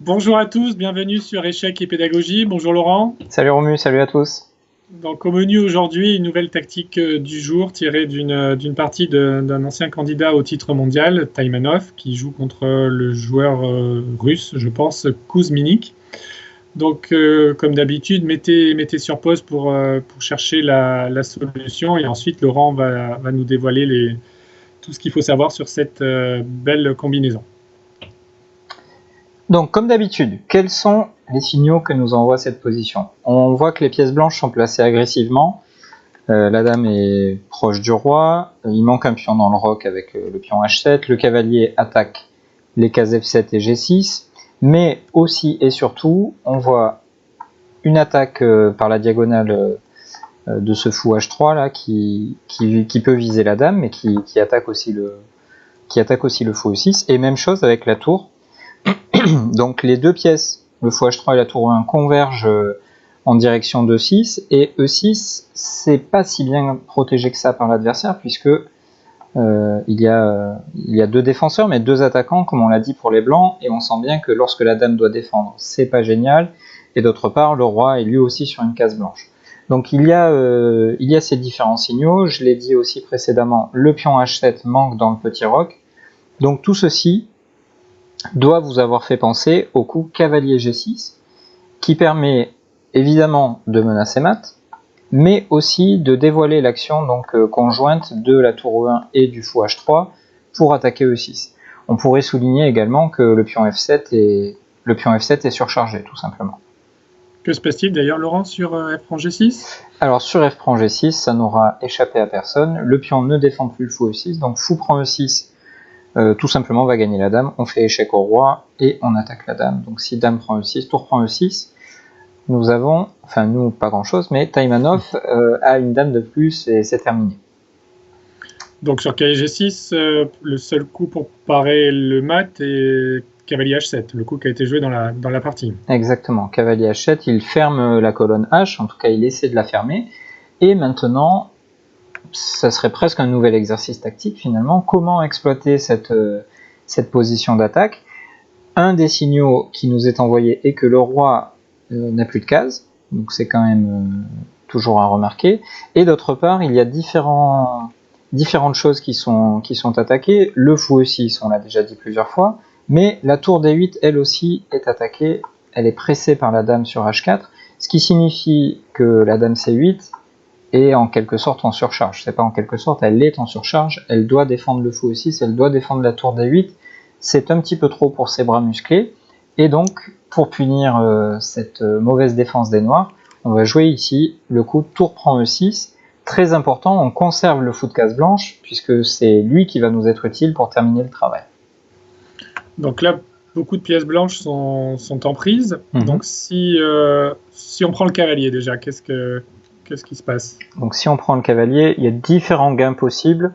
Bonjour à tous, bienvenue sur Échecs et Pédagogie. Bonjour Laurent. Salut Romu, salut à tous. Donc au menu aujourd'hui, une nouvelle tactique du jour tirée d'une partie d'un ancien candidat au titre mondial, Taimanov, qui joue contre le joueur russe, je pense, Kuzminik. Donc comme d'habitude, mettez sur pause pour chercher la solution et ensuite Laurent va nous dévoiler tout ce qu'il faut savoir sur cette belle combinaison. Donc comme d'habitude, quels sont les signaux que nous envoie cette position? On voit que les pièces blanches sont placées agressivement, la dame est proche du roi, il manque un pion dans le roc avec le pion H7, le cavalier attaque les cases F7 et G6, mais aussi et surtout, on voit une attaque par la diagonale de ce fou H3 là qui peut viser la dame, mais qui attaque aussi le fou E6, et même chose avec la tour. Donc les deux pièces, le fou H3 et la tour E1, convergent en direction d'E6, et E6, c'est pas si bien protégé que ça par l'adversaire, puisque il y a deux défenseurs, mais deux attaquants, comme on l'a dit pour les blancs, et on sent bien que lorsque la dame doit défendre, c'est pas génial, et d'autre part, le roi est lui aussi sur une case blanche. Donc il y a ces différents signaux, je l'ai dit aussi précédemment, le pion H7 manque dans le petit roc, donc tout ceci doit vous avoir fait penser au coup cavalier G6, qui permet évidemment de menacer mat, mais aussi de dévoiler l'action conjointe de la tour E1 et du fou H3 pour attaquer E6. On pourrait souligner également que le pion F7 est surchargé, tout simplement. Que se passe-t-il d'ailleurs, Laurent, sur F prend G6? Alors sur F prend G6, ça n'aura échappé à personne, le pion ne défend plus le fou E6, donc fou prend E6, tout simplement va gagner la dame, on fait échec au roi et on attaque la dame. Donc si dame prend E6, tour prend E6, nous avons, enfin nous pas grand chose, mais Taimanov a une dame de plus et c'est terminé. Donc sur cavalier G6, le seul coup pour parer le mat est cavalier H7, le coup qui a été joué dans la partie. Exactement, cavalier H7, il ferme la colonne H, en tout cas il essaie de la fermer, et maintenant ça serait presque un nouvel exercice tactique finalement, comment exploiter cette position d'attaque. Un des signaux qui nous est envoyé est que le roi n'a plus de case, donc c'est quand même toujours à remarquer, et d'autre part il y a différentes choses qui sont attaquées. Le fou E6, on l'a déjà dit plusieurs fois, mais la tour D8 elle aussi est attaquée, elle est pressée par la dame sur H4, ce qui signifie que la dame C8 est en quelque sorte en surcharge. C'est pas en quelque sorte, elle est en surcharge, elle doit défendre le fou E6, elle doit défendre la tour D8, c'est un petit peu trop pour ses bras musclés, et donc pour punir cette mauvaise défense des noirs, on va jouer ici le coup tour prend E6, très important, on conserve le fou de case blanche, puisque c'est lui qui va nous être utile pour terminer le travail. Donc là, beaucoup de pièces blanches sont en prise. Donc si on prend le cavalier déjà, qu'est-ce qui se passe? Donc si on prend le cavalier, il y a différents gains possibles.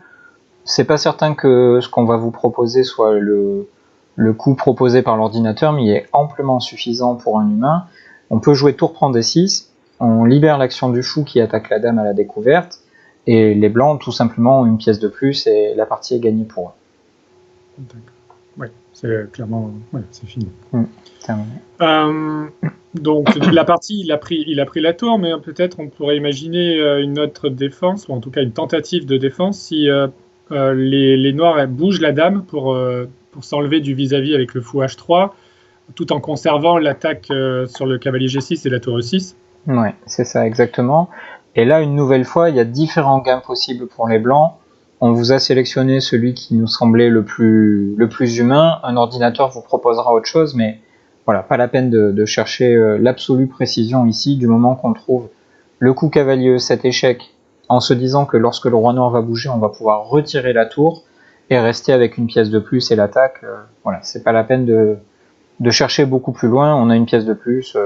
C'est pas certain que ce qu'on va vous proposer soit le coup proposé par l'ordinateur, mais il est amplement suffisant pour un humain. On peut jouer tour prend D6, on libère l'action du fou qui attaque la dame à la découverte, et les blancs tout simplement ont une pièce de plus et la partie est gagnée pour eux. D'accord. Ouais, c'est clairement, ouais, c'est fini. Terminé. Donc la partie, il a pris la tour, mais peut-être on pourrait imaginer une autre défense, ou en tout cas une tentative de défense, si les noirs bougent la dame pour s'enlever du vis-à-vis avec le fou H3, tout en conservant l'attaque sur le cavalier G6 et la tour E6. Oui, c'est ça exactement. Et là, une nouvelle fois, il y a différents gains possibles pour les blancs. On vous a sélectionné celui qui nous semblait le plus humain. Un ordinateur vous proposera autre chose, mais voilà, pas la peine de chercher l'absolue précision ici, du moment qu'on trouve le coup cavalier cet échec, en se disant que lorsque le roi noir va bouger, on va pouvoir retirer la tour et rester avec une pièce de plus et l'attaque. Voilà, c'est pas la peine de chercher beaucoup plus loin. On a une pièce de plus,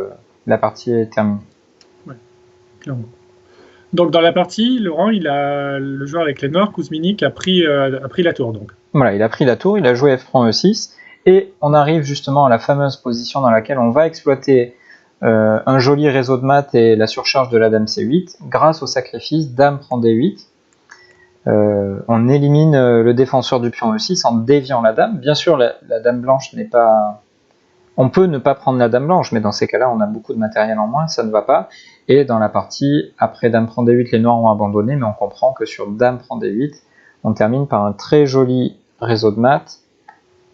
la partie est terminée. Ouais, clairement. Donc dans la partie, Laurent, le joueur avec les noirs, Kuzminik, a pris la tour. Donc. Voilà, il a pris la tour, il a joué F prend E6, et on arrive justement à la fameuse position dans laquelle on va exploiter un joli réseau de maths et la surcharge de la dame C8, grâce au sacrifice dame prend D8. On élimine le défenseur du pion E6 en déviant la dame. Bien sûr, la dame blanche n'est pas On peut ne pas prendre la dame blanche, mais dans ces cas-là, on a beaucoup de matériel en moins, ça ne va pas. Et dans la partie, après dame prend D8, les noirs ont abandonné, mais on comprend que sur dame prend D8, on termine par un très joli réseau de maths,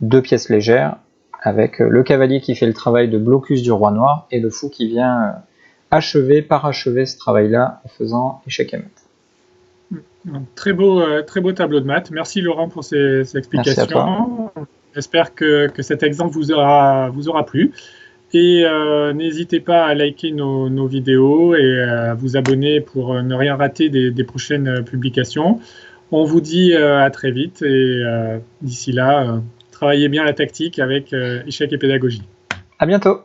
2 pièces légères, avec le cavalier qui fait le travail de blocus du roi noir, et le fou qui vient parachever ce travail-là en faisant échec et mat. Très beau tableau de maths. Merci Laurent pour ces explications. Merci à toi. J'espère que cet exemple vous aura plu. Et n'hésitez pas à liker nos vidéos et à vous abonner pour ne rien rater des prochaines publications. On vous dit à très vite et d'ici là, travaillez bien la tactique avec échec et pédagogie. À bientôt.